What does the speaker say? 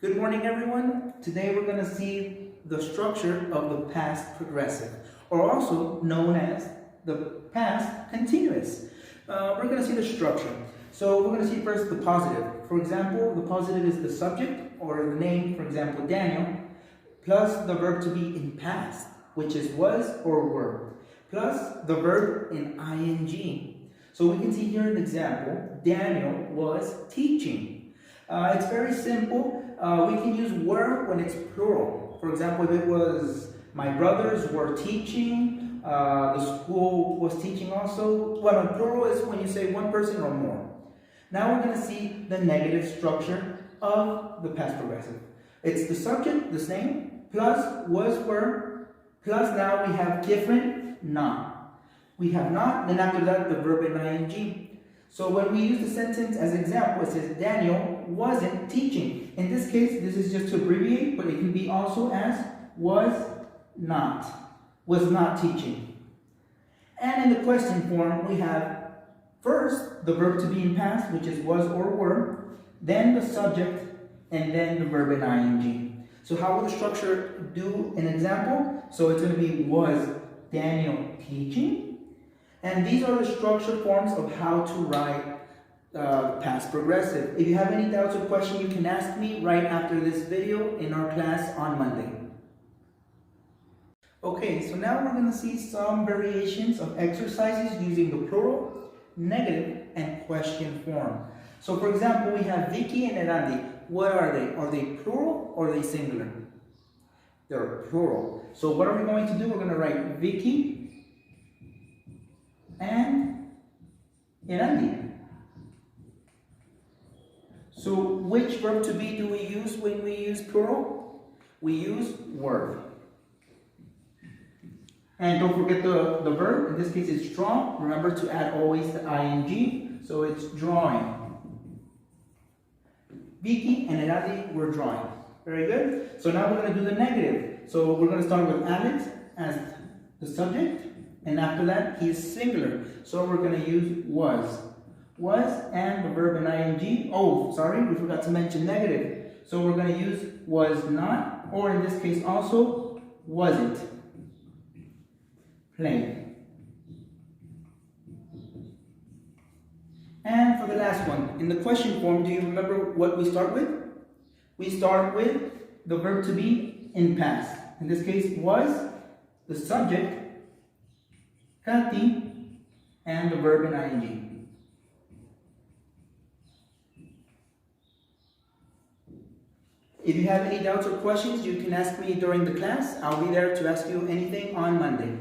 Good morning, everyone. Today we're going to see the structure of the past progressive, or also known as the past continuous. We're going to see the structure. So we're going to see first the positive. For example, the positive is the subject or the name, for example, Daniel, plus the verb to be in past, which is was or were, plus the verb in ing. So we can see here an example. Daniel was teaching. It's very simple. We can use were when it's plural. For example, if it was my brothers were teaching, the school was teaching also. Well, plural is when you say one person or more. Now we're going to see the negative structure of the past progressive. It's the subject, the name, plus was, were, plus now we have different, not. We have not, then after that the verb in ing. So when we use the sentence as an example, it says Daniel wasn't teaching. In this case, this is just to abbreviate, but it can be also as was not teaching. And in the question form, we have first the verb to be in past, which is was or were, then the subject, and then the verb in ing. So how will the structure do an example? So it's going to be was Daniel teaching? And these are the structure forms of how to write past progressive. If you have any doubts or questions, you can ask me right after this video in our class on Monday. Okay, so now we're going to see some variations of exercises using the plural, negative, and question form. So for example, we have Vicky and Erandi. What are they? Are they plural or are they singular? They're plural. So what are we going to do? We're going to write Vicky and Erandi. So which verb to be do we use when we use plural? We use were. And don't forget the verb. In this case, it's draw. Remember to add always the ing. So it's drawing. Vicky and Erandi were drawing. Very good. So now we're going to do the negative. So we're going to start with Alex as the subject. And after that, he is singular. So we're going to use was. Was and the verb in ing. Oh, sorry, we forgot to mention negative. So we're going to use was not, or in this case also, wasn't playing. And for the last one, in the question form, do you remember what we start with? We start with the verb to be in past. In this case, was, the subject, Kati, and the verb in ing. If you have any doubts or questions, you can ask me during the class. I'll be there to ask you anything on Monday.